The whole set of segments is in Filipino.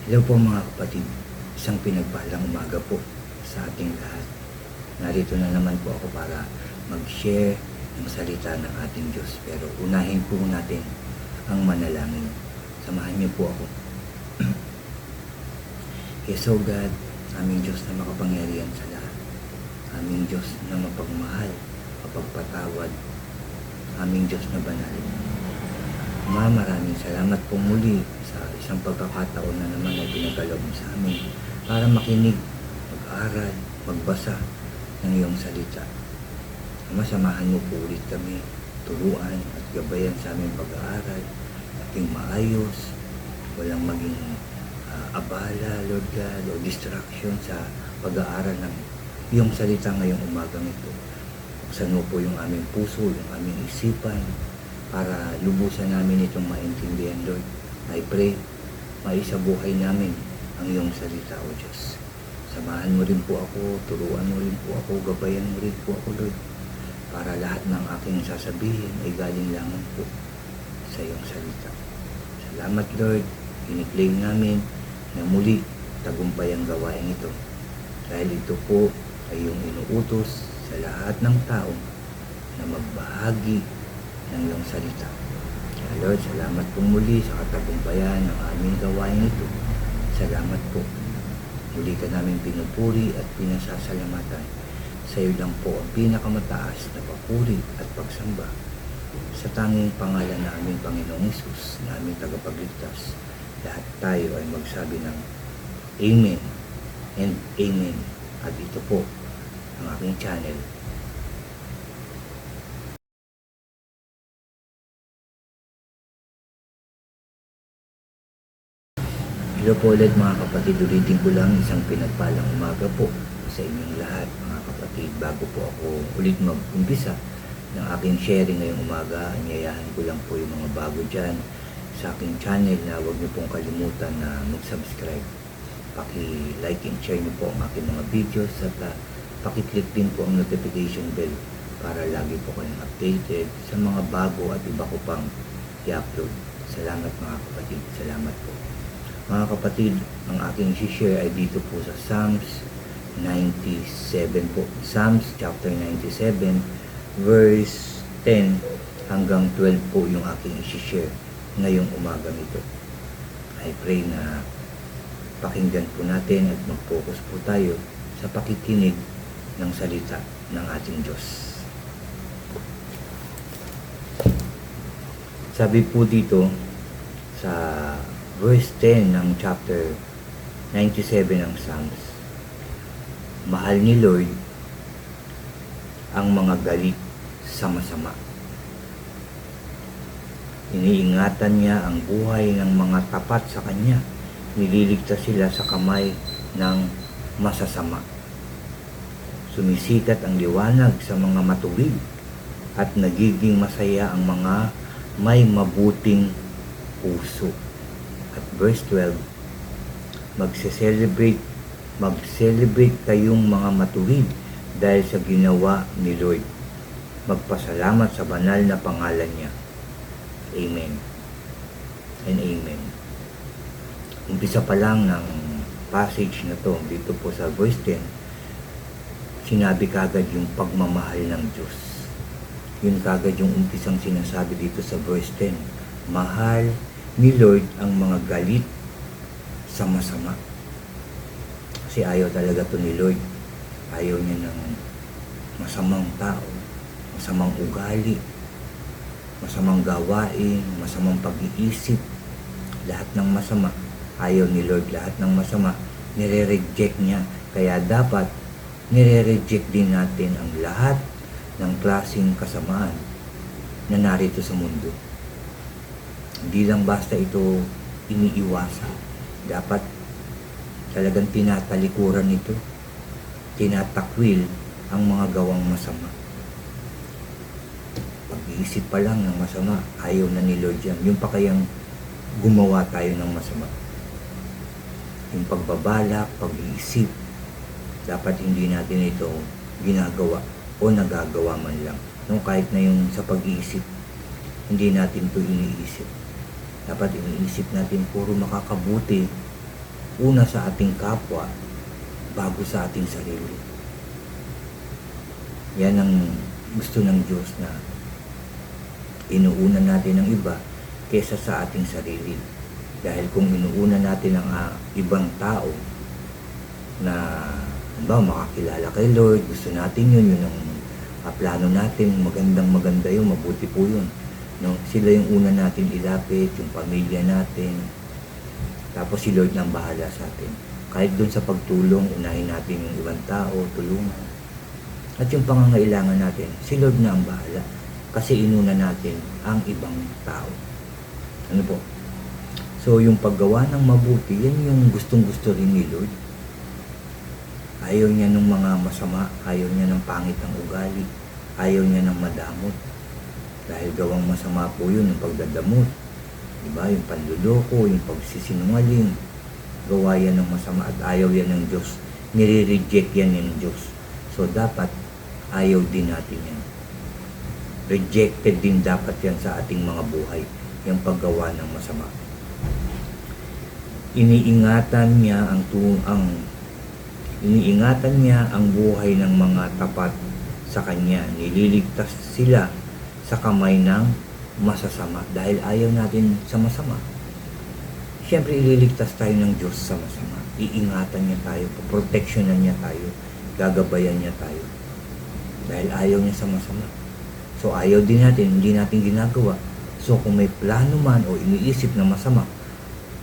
Hello po mga kapatid, isang pinagpalang umaga po sa ating lahat. Narito na naman po ako para mag-share ng salita ng ating Diyos. Pero unahin po natin ang manalangin. Samahan niyo po ako. Yes, O God, aming Diyos na makapangyarihan sa lahat. Aming Diyos na mapagmahal, mapagpatawad. Aming Diyos na banal. Maraming salamat po muli sa isang pagkakataon na naman ay pinagkaloob mo sa amin para makinig, mag-aral, magbasa ng iyong salita. Samahan mo po ulit kami, turuan at gabayan sa aming pag-aaral, ating maayos, walang maging abala, Lord God, o distraction sa pag-aaral ng iyong salita ngayong umagang ito. Buksan mo po yung aming puso, yung aming isipan, para lubusan namin itong maintindihan, Lord. I pray, maisabuhay namin ang iyong salita, O Diyos. Samahan mo rin po ako, turuan mo rin po ako, gabayan mo rin po ako, Lord, para lahat ng aking sasabihin ay galing lamang po sa iyong salita. Salamat, Lord, iniklaim namin na muli tagumpay ang gawain ito. Dahil ito po ay iyong inuutos sa lahat ng tao na magbahagi ng iyong salita. Kaya Lord, salamat po muli sa katagumpayan ng aming gawain ito. Salamat po. Muli ka namin pinupuri at pinasasalamatan. Sa iyo lang po ang pinakamataas na papuri at pagsamba. Sa tanging pangalan na aming Panginoong Hesus, na aming tagapagligtas, lahat tayo ay magsabi ng Amen and Amen. At ito po ang aking channel. Hello po ulit mga kapatid, ulitin ko lang isang pinagpalang umaga po sa inyong lahat mga kapatid. Bago po ako ulit mag-umpisa ng aking sharing ngayong umaga, anyayahan ko lang po yung mga bago dyan sa aking channel na huwag niyo pong kalimutan na mag-subscribe. Paki-like and share niyo po ang aking mga videos at paki-click din po ang notification bell para lagi po kayong updated sa mga bago at iba ko pang i-upload. Salamat mga kapatid, salamat po. Mga kapatid, ang aking share ay dito po sa Psalms 97 po. Psalms chapter 97 verse 10 hanggang 12 po yung aking share ngayong umaga nito. I pray na pakinggan po natin at mag-focus po tayo sa pakikinig ng salita ng ating Diyos. Sabi po dito sa verse 10 ng chapter 97 ng Psalms, mahal ni Lord ang mga galit sa masama. Iniingatan niya ang buhay ng mga tapat sa Kanya. Nililigtas sila sa kamay ng masasama. Sumisikat ang liwanag sa mga matuwid at nagiging masaya ang mga may mabuting puso. At verse 12, mag-celebrate kayong mga matuwid dahil sa ginawa ni Lord. Magpasalamat sa banal na pangalan niya. Amen and Amen. Umpisa pa lang ng passage na to, dito po sa verse 10, sinabi kagad yung pagmamahal ng Diyos. Yun kagad yung umpisang sinasabi dito sa verse 10. Mahal ni Lord ang mga galit sa masama. Kasi ayaw talaga to ni Lord. Ayaw niya ng masamang tao, masamang ugali, masamang gawain, masamang pag-iisip. Lahat ng masama, ayaw ni Lord. Lahat ng masama, nire-reject niya. Kaya dapat nire-reject din natin ang lahat ng klaseng kasamaan na narito sa mundo. Hindi lang basta ito iniiwasan. Dapat talagang tinatalikuran ito. Tinatakwil ang mga gawang masama. Pag-iisip pa lang ng masama, ayaw na ni Lord yan. Yung pa kayang gumawa tayo ng masama. Yung pagbabalak, pag-iisip, dapat hindi natin ito ginagawa o nagagawa man lang. No, kahit na yung sa pag-iisip, hindi natin ito iniisip. Dapat iniisip natin puro makakabuti una sa ating kapwa bago sa ating sarili. Yan ang gusto ng Diyos, na inuuna natin ang iba kesa sa ating sarili. Dahil kung inuuna natin ang ibang tao na makakilala kay Lord, gusto natin yun ang plano natin, maganda yun, mabuti po yun. No? Sila yung una natin ilapit, yung pamilya natin. Tapos si Lord nang bahala sa atin. Kahit dun sa pagtulong, unahin natin yung ibang tao, tulungan. At yung pangangailangan natin, si Lord na ang bahala. Kasi inuna natin ang ibang tao. Ano po? So yung paggawa ng mabuti, yan yung gustong-gusto rin ni Lord. Ayaw niya ng mga masama, ayaw niya ng pangit ang ugali, ayaw niya ng madamot. Dahil gawang masama po yun, yung pagdadamot. Diba? Yung panluloko, yung pagsisinungaling. Gawa yan ng masama at ayaw yan ng Diyos. Nire-reject yan ng Diyos. So dapat ayaw din natin yan. Rejected din dapat yan sa ating mga buhay, yung paggawa ng masama. Iniingatan niya ang buhay ng mga tapat sa Kanya. Nililigtas sila sa kamay ng masasama. Dahil ayaw natin sa masama, siyempre ililigtas tayo ng Diyos sa masama. Iingatan niya tayo, proteksyonan niya tayo, gagabayan niya tayo. Dahil ayaw niya sa masama. So ayaw din natin, hindi natin ginagawa. So kung may plano man o iniisip na masama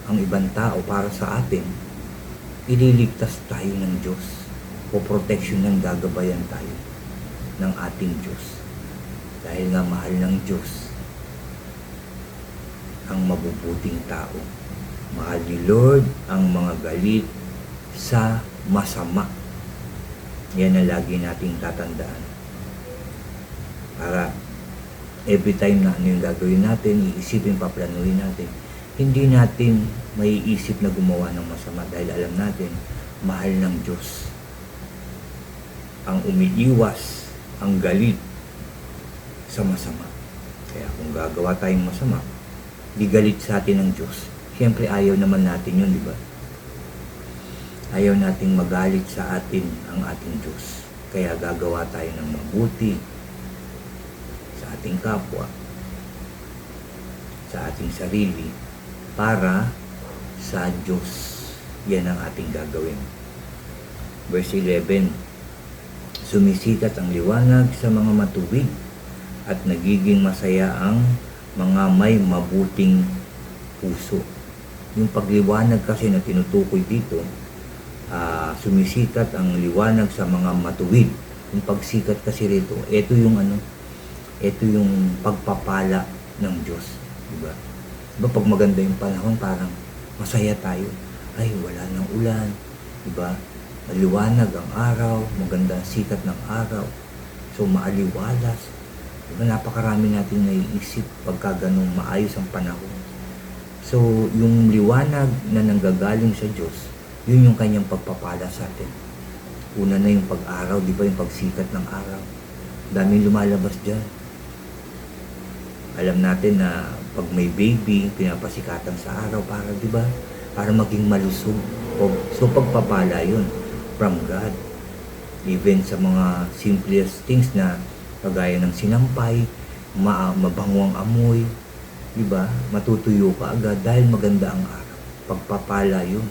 ang ibang tao para sa atin, ililigtas tayo ng Diyos. O proteksyonan, gagabayan tayo ng ating Diyos. Dahil nga mahal ng Diyos ang mabubuting tao. Mahal ni Lord ang mga galit sa masama. Yan ang lagi nating tatandaan. Para every time na ano yung gagawin natin, iisipin, paplanuhin natin, hindi natin maiisip na gumawa ng masama dahil alam natin, mahal ng Diyos ang umiiwas, ang galit sa masama. Kaya kung gagawa tayong masama, di galit sa atin ng Diyos. Siyempre ayaw naman natin yun, di ba? Ayaw nating magalit sa atin ang ating Diyos. Kaya gagawa tayo ng mabuti sa ating kapwa, sa ating sarili, para sa Diyos. Yan ang ating gagawin. Verse 11, sumisikat ang liwanag sa mga matuwid at nagiging masaya ang mga may mabuting puso. Yung pagliwanag kasi na tinutukoy dito, sumisikat ang liwanag sa mga matuwid. Yung pagsikat kasi rito, ito yung pagpapala ng Diyos. Diba? Diba pag maganda yung panahon, parang masaya tayo. Ay, wala nang ulan. Diba? Maliwanag ang araw, maganda ang sikat ng araw. So, maaliwalas. Diba? Napakarami natin naiisip pagka ganun maayos ang panahon. So, yung liwanag na nanggagaling sa Diyos, yun yung kanyang pagpapala sa atin. Una na yung pag-araw, di ba? Yung pagsikat ng araw. Daming lumalabas dyan. Alam natin na pag may baby, pinapasikatan sa araw para, di ba? Para maging malusog. So, pagpapala yun from God. Even sa mga simplest things na kagaya ng sinampay, mabango ang amoy, di ba? Matutuyo ka agad dahil maganda ang araw. Pagpapala yun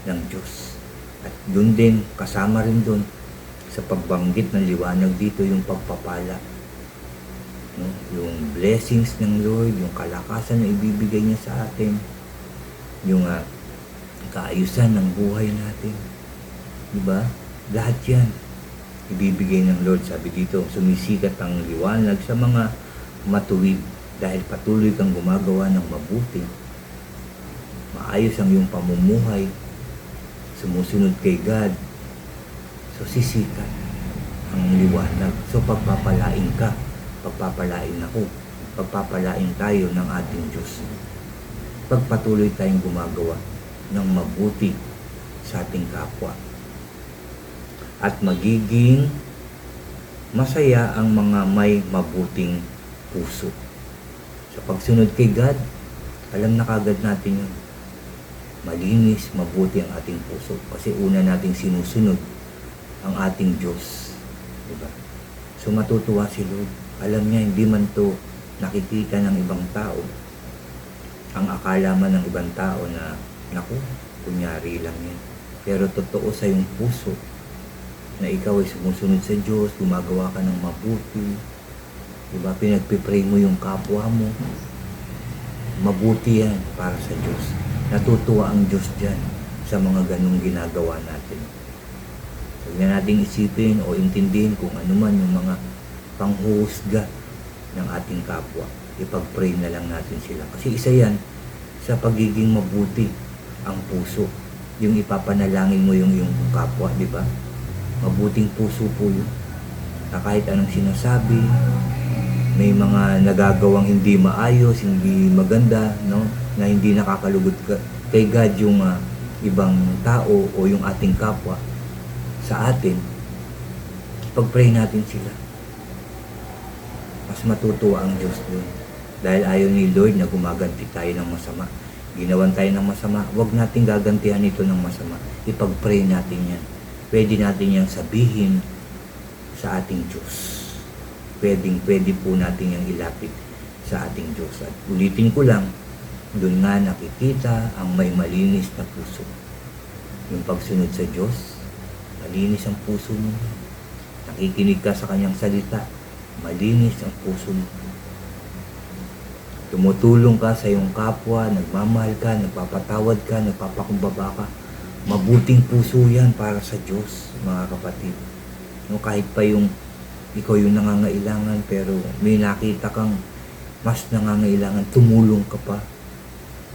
ng Diyos. At dun din, kasama rin dun sa pagbanggit ng liwanag dito yung pagpapala. No? Yung blessings ng Lord, yung kalakasan na ibibigay niya sa atin, yung kaayusan ng buhay natin. Diba? Lahat yan ibibigay ng Lord. Sabi dito, sumisikat ang liwanag sa mga matuwid dahil patuloy kang gumagawa ng mabuti. Maayos ang iyong pamumuhay, sumusunod kay God. So sisikat ang liwanag. So pagpapalain ka, pagpapalain ako, pagpapalain tayo ng ating Diyos. Pagpatuloy tayong gumagawa ng mabuti sa ating kapwa. At magiging masaya ang mga may mabuting puso. Sa pagsunod kay God, alam na kagad natin yun. malinis, mabuti ang ating puso. Kasi una nating sinusunod ang ating Diyos. Diba? So matutuwa si Lord. Alam niya, hindi man to nakikita ng ibang tao. Ang akala man ng ibang tao na, naku, kunyari lang yan. Pero totoo sa iyong puso na ikaw ay sumusunod sa Diyos, gumagawa ka ng mabuti. Diba? Pinagpipray mo yung kapwa mo. Mabuti yan para sa Diyos. Natutuwa ang Diyos dyan sa mga ganong ginagawa natin. Huwag na nating isipin o intindihin kung ano man yung mga panghuhusga ng ating kapwa. Ipag-pray na lang natin sila. Kasi isa yan sa pagiging mabuti ang puso. Yung ipapanalangin mo yung kapwa, di ba? Mabuting puso po yun. Na kahit anong sinasabi, may mga nagagawang hindi maayos, hindi maganda, no? Na hindi nakakalugod kay God yung ibang tao o yung ating kapwa sa atin, pag-pray natin sila. Mas matutuwa ang Diyos doon. Dahil ayaw ni Lord na gumaganti tayo ng masama. Ginawan tayo ng masama, huwag natin gagantihan ito ng masama. Ipag-pray natin yan. Pwede natin yan sabihin sa ating Diyos. Pwede po natin yung ilapit sa ating Diyos. At ulitin ko lang, doon nga nakikita ang may malinis na puso. Yung pagsunod sa Diyos, malinis ang puso mo. Nakikinig ka sa kanyang salita, malinis ang puso mo. Tumutulong ka sa iyong kapwa, nagmamahal ka, nagpapatawad ka, nagpapakumbaba ka. Mabuting puso yan para sa Diyos, mga kapatid. No, kahit pa yung ikaw yung nangangailangan, pero may nakita kang mas nangangailangan, tumulong ka pa.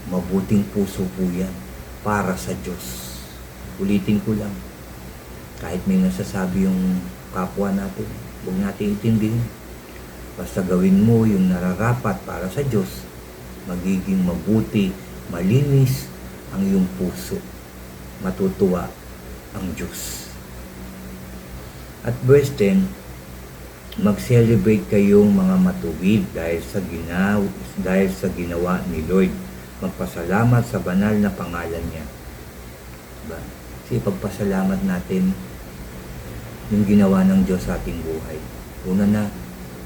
Mabuting puso po yan para sa Diyos. Ulitin ko lang, kahit may nasasabi yung kapwa natin, huwag natin intindihin. Basta gawin mo yung nararapat para sa Diyos, magiging mabuti, malinis ang iyong puso. Matutuwa ang Diyos. At verse 10, mag-celebrate kayong mga matuwid dahil sa ginawa ni Lord. Magpasalamat sa banal na pangalan niya. Diba? Kasi pagpasalamat natin yung ginawa ng Diyos sa ating buhay. Una na,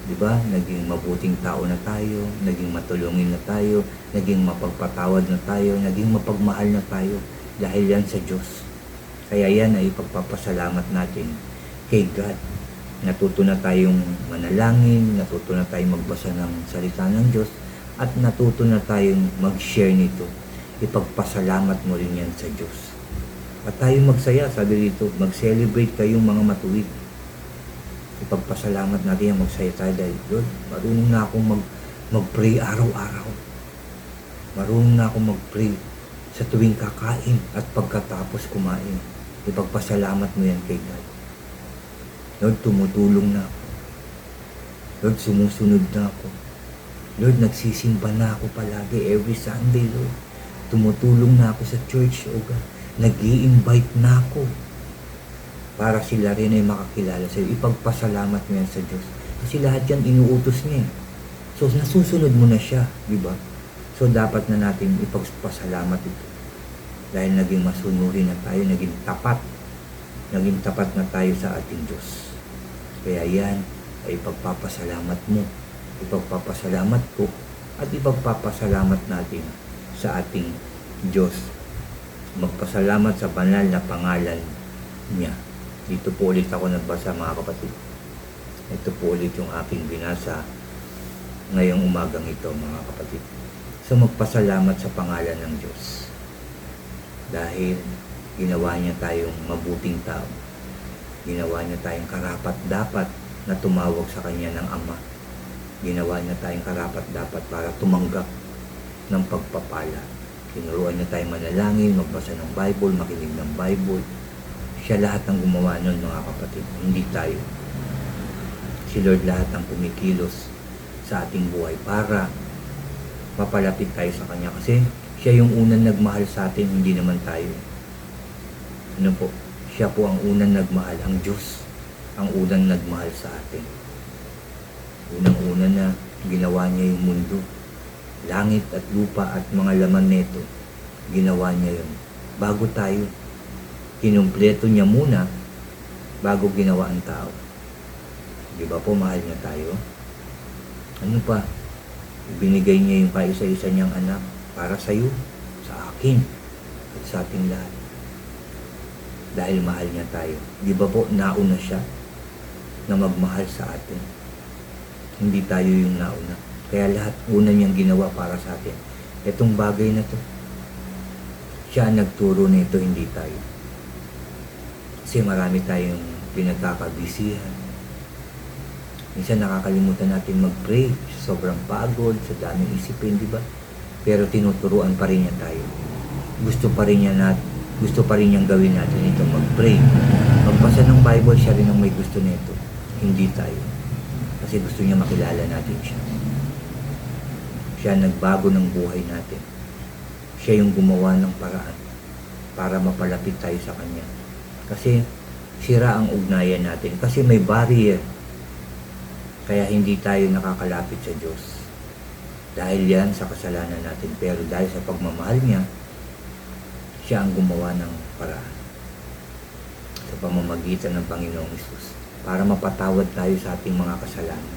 di ba? Naging mabuting tao na tayo, naging matulungin na tayo, naging mapagpatawad na tayo, naging mapagmahal na tayo dahil yan sa Diyos. Kaya yan ay ipagpapasalamat natin kay God. Natuto na tayong manalangin, natuto na tayong magbasa ng salita ng Diyos, at natuto na tayong mag-share nito. Ipagpasalamat mo rin yan sa Diyos. At tayo magsaya, sabi dito, mag-celebrate kayong mga matuwid. Ipagpasalamat natin yan, magsaya tayo dahil, Lord, marunong na akong mag-pray araw-araw. Marunong na akong mag-pray sa tuwing kakain at pagkatapos kumain. Ipagpasalamat mo yan kay God. Lord, tumutulong na ako. Lord, sumusunod na ako. Lord, nagsisimba na ako palagi every Sunday, Lord. Tumutulong na ako sa church, O God. Nag-i-invite na ako para sila rin ay makakilala sa iyo. Ipagpasalamat mo yan sa Diyos. Kasi lahat yan inuutos niya. So, nasusunod mo na siya, di ba? So, dapat na natin ipagpasalamat ito. Dahil naging masunurin na tayo, naging tapat. Naging tapat na tayo sa ating Diyos. Kaya yan ay ipagpapasalamat mo, ipagpapasalamat ko, at ipagpapasalamat natin sa ating Diyos. Magpasalamat sa banal na pangalan niya. Dito po ulit ako nagbasa, mga kapatid. Ito po ulit yung aking binasa ngayong umagang ito, mga kapatid. So magpasalamat sa pangalan ng Diyos. Dahil ginawa niya tayong mabuting tao. Ginawa niya tayong karapat-dapat na tumawag sa Kanya ng Ama. Ginawa niya tayong karapat-dapat para tumanggap ng pagpapala. Tinuruan niya tayong manalangin, magbasa ng Bible, makinig ng Bible. Siya lahat ang gumawa nun, mga kapatid. Hindi tayo. Si Lord lahat ang kumikilos sa ating buhay para mapalapit tayo sa Kanya. Kasi siya yung unang nagmahal sa atin, hindi naman tayo. Ano po? Siya po ang unang nagmahal. Ang Diyos ang unang nagmahal sa atin. Unang-una na ginawa niya yung mundo. Langit at lupa at mga laman nito. ginawa niya yun. Bago tayo, kinumpleto niya muna bago ginawa ang tao. Di ba po, mahal niya tayo? Ano pa? Binigay niya yung kaisa-isa niyang anak para sa iyo, sa akin, at sa ating lahat. Dahil mahal niya tayo. Di ba po, nauna siya na magmahal sa atin. Hindi tayo yung nauna. Kaya lahat una niyang ginawa para sa atin. Itong bagay na to, siya ang nagturo nito, hindi tayo. Kasi marami tayong pinagkakabisihan. Minsan nakakalimutan natin mag-pray. Sobrang pagod, sa daming isipin, di ba? Pero tinuturuan pa rin niya tayo. Gusto pa rin niyang gawin natin ito, mag-pray. Magbasa ng Bible, siya rin ang may gusto nito. Hindi tayo. Kasi gusto niya makilala natin siya. Siya nagbago ng buhay natin. Siya yung gumawa ng paraan para mapalapit tayo sa Kanya. Kasi sira ang ugnayan natin. Kasi may barrier. Kaya hindi tayo nakakalapit sa Diyos. Dahil yan sa kasalanan natin. Pero dahil sa pagmamahal niya, siya ang gumawa ng paraan. Sa pamamagitan ng Panginoong Hesus. Para mapatawad tayo sa ating mga kasalanan.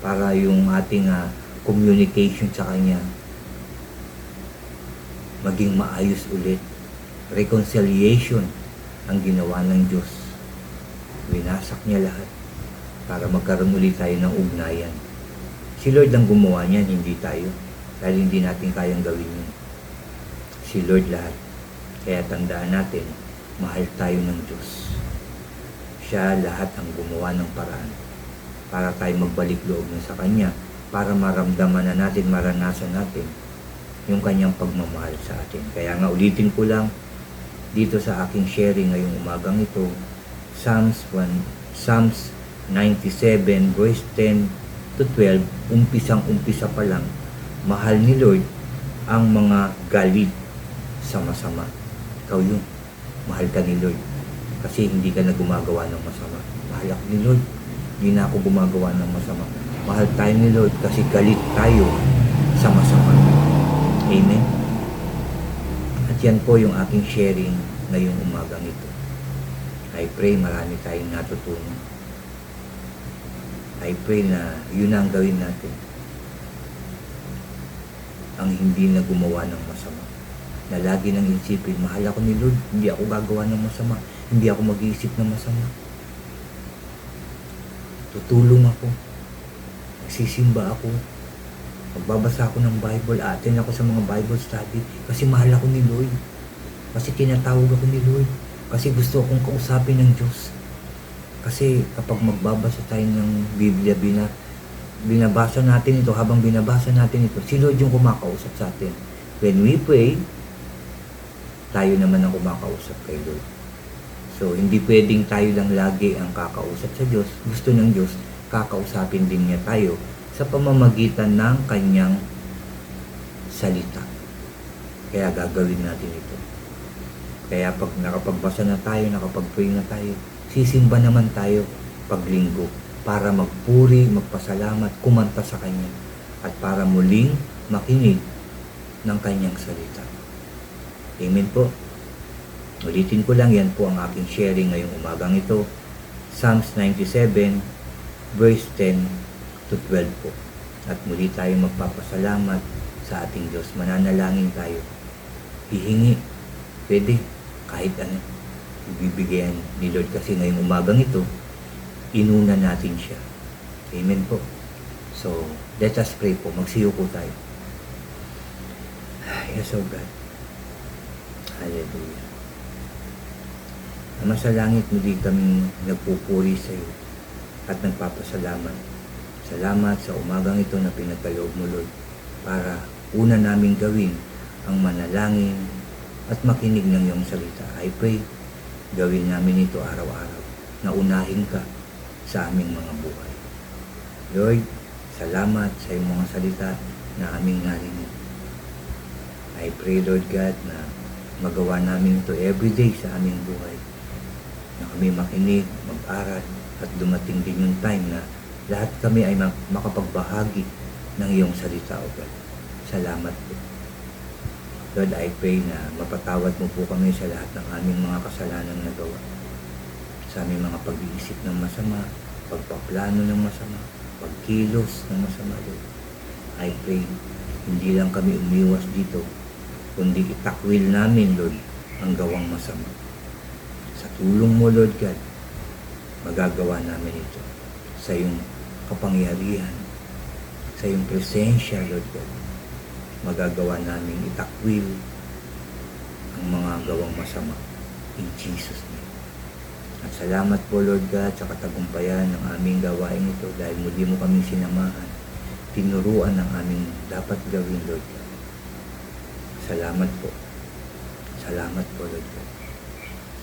Para yung ating communication sa Kanya maging maayos ulit. Reconciliation ang ginawa ng Diyos. Winasak niya lahat para magkaroon ulit tayo ng ugnayan. Si Lord ang gumawa niyan, hindi tayo. Dahil hindi natin kayang gawin yun. Si Lord lahat. Kaya tandaan natin, mahal tayo ng Diyos. Siya lahat ang gumawa ng paraan para tayo magbalik loob na sa Kanya, para maramdaman na natin, maranasan natin yung Kanyang pagmamahal sa atin. Kaya nga ulitin ko lang dito sa aking sharing ngayong umagang ito, Psalms 97 verse 10 to 12, umpisang-umpisa pa lang, mahal ni Lord ang mga galit sa masama. Ikaw yun, mahal ka ni Lord kasi hindi ka na gumagawa ng masama. Mahal ako ni Lord, hindi na ako gumagawa ng masama. Mahal tayo ni Lord kasi galit tayo sa masama. Amen. At yan po yung aking sharing ngayong umagang ito. I pray marami tayong natutunan. I pray na yun ang gawin natin. Ang hindi na gumawa ng masama. Na lagi nang isipin, mahal ako ni Lord, hindi ako gagawa ng masama. Hindi ako mag-iisip ng masama. Tutulong ako. Nagsisimba ako. Magbabasa ako ng Bible. Attend ako sa mga Bible study. Kasi mahal ako ni Lord. Kasi tinatawag ako ni Lord. Kasi gusto akong kausapin ng Diyos. Kasi kapag magbabasa tayo ng Biblia, binabasa natin ito, habang binabasa natin ito, si Lord yung kumakausap sa atin. When we pray, tayo naman ang kumakausap kay Lord. So, hindi pwedeng tayo lang lagi ang kakausap sa Diyos. Gusto ng Diyos, kakausapin din niya tayo sa pamamagitan ng Kanyang salita. Kaya gagawin natin ito. Kaya pag nakapagbasa na tayo, nakapag-pray na tayo, sisimba naman tayo paglinggo para magpuri, magpasalamat, kumanta sa Kanya at para muling makinig ng Kanyang salita. Amen po. Ulitin ko lang, yan po ang aking sharing ngayong umagang ito. Psalms 97 verse 10 to 12 po. At muli tayo magpapasalamat sa ating Diyos. Mananalangin tayo. Hihingi. Pwede. Kahit ano. Ibibigyan ni Lord kasi ngayong umagang ito, inuna natin siya. Amen po. So, let us pray po. Magsiyuko tayo. Yes, oh God. Hallelujah. Ama sa langit, muli kami nagpupuri sa iyo at nagpapasalamat. Salamat sa umagang ito na pinagkaloob mo, Lord, para una namin gawin ang manalangin at makinig ng iyong salita. I pray, gawin namin ito araw-araw na unahin ka sa aming mga buhay. Lord, salamat sa iyong mga salita na aming narinig. I pray, Lord God, na magawa namin ito everyday sa aming buhay. Na kami makinig, mag-aral, at dumating din yung time na lahat kami ay makapagbahagi ng iyong salita, O God. Salamat po. Lord, I pray na mapatawad mo po kami sa lahat ng aming mga kasalanang nagawa. Sa aming mga pag-iisip ng masama, pagpaplano ng masama, pagkilos ng masama, Lord. I pray, hindi lang kami umiwas dito, kundi itakwil namin, Lord, ang gawang masama. Sa tulong mo, Lord God, magagawa namin ito sa iyong kapangyarihan, sa iyong presensya, Lord God. Magagawa namin itakwil ang mga gawang masama in Jesus' name. At salamat po, Lord God, sa katagumpayan ng aming gawain ito dahil muli mo kaming sinamahan, tinuruan ng aming dapat gawin, Lord God. Salamat po. Salamat po, Lord God.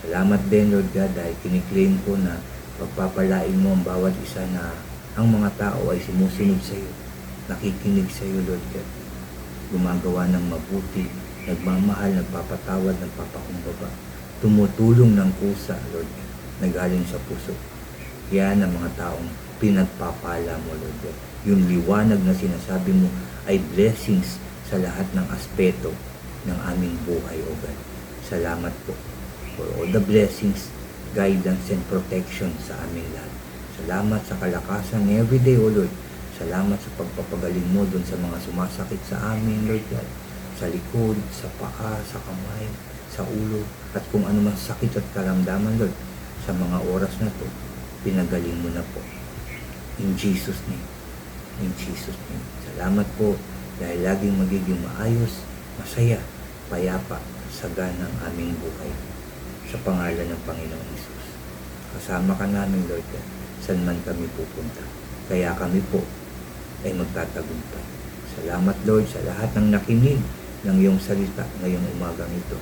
Salamat din, Lord God, dahil kiniklaim ko na pagpapalain mo ang bawat isa na ang mga tao ay sumusunod sa iyo, nakikinig sa iyo, Lord God. Gumagawa ng mabuti, nagmamahal, nagpapatawad, nagpapakumbaba, tumutulong ng kusa, Lord God, na galing sa puso. Yan ang mga taong pinagpapala mo, Lord God. Yung liwanag na sinasabi mo ay blessings sa lahat ng aspeto ng aming buhay, O God. Salamat po for all the blessings, guidance, and protection sa aming lahat. Salamat sa kalakasan everyday, O Lord. Salamat sa pagpapagaling mo dun sa mga sumasakit sa amin, Lord God. Sa likod, sa paa, sa kamay, sa ulo, at kung ano man sakit at karamdaman, Lord. Sa mga oras na to, pinagaling mo na po. In Jesus' name. In Jesus' name. Salamat po dahil laging magiging maayos, masaya, payapa, sagana ang aming buhay. Sa pangalan ng Panginoong Hesus. Kasama ka namin, Lord God, saan man kami pupunta. Kaya kami po ay magtatagumpay. Salamat, Lord, sa lahat ng nakinig ng iyong salita ngayong umagang ito.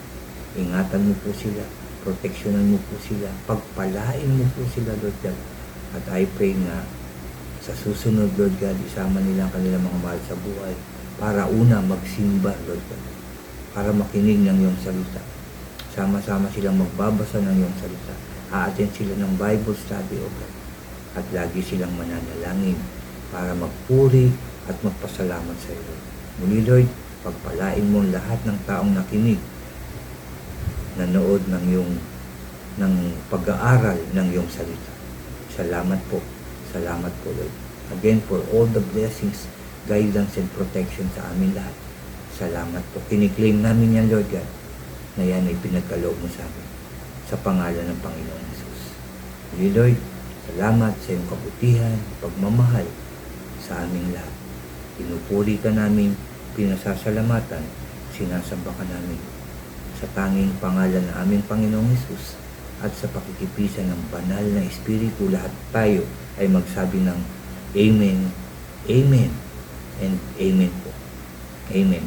Ingatan mo po sila, proteksyonan mo po sila, pagpalain mo po sila, Lord God. At I pray na sa susunod, Lord God, isama nila ang kanilang mga mahal sa buhay para una magsimba, Lord God, para makinig ng iyong salita. Sama-sama silang magbabasa ng iyong salita. A-attend sila ng Bible study, O God. At lagi silang mananalangin para magpuri at magpasalamat sa iyo. Muli, Lord, pagpalain mo lahat ng taong nakinig, nanood ng pag-aaral ng iyong salita. Salamat po. Salamat po, Lord. Again, for all the blessings, guidance, and protection sa amin lahat. Salamat po. Kiniklaim namin yan, Lord God, na yan ay pinagkaloob mo sa amin. Sa pangalan ng Panginoong Hesus. Muli, Lord, salamat sa iyong kabutihan, pagmamahal sa aming lahat. Pinupuri ka namin, pinasasalamatan, sinasamba ka namin. Sa tanging pangalan ng aming Panginoong Hesus at sa pakikipisan ng banal na Espiritu, lahat tayo ay magsabi ng Amen, Amen, and Amen po. Amen.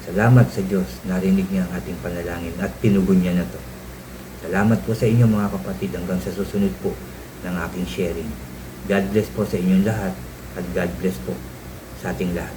Salamat sa Diyos, narinig niya ang ating panalangin at tinugon niya na to. Salamat po sa inyo mga kapatid hanggang sa susunod po ng aking sharing. God bless po sa inyong lahat at God bless po sa ating lahat.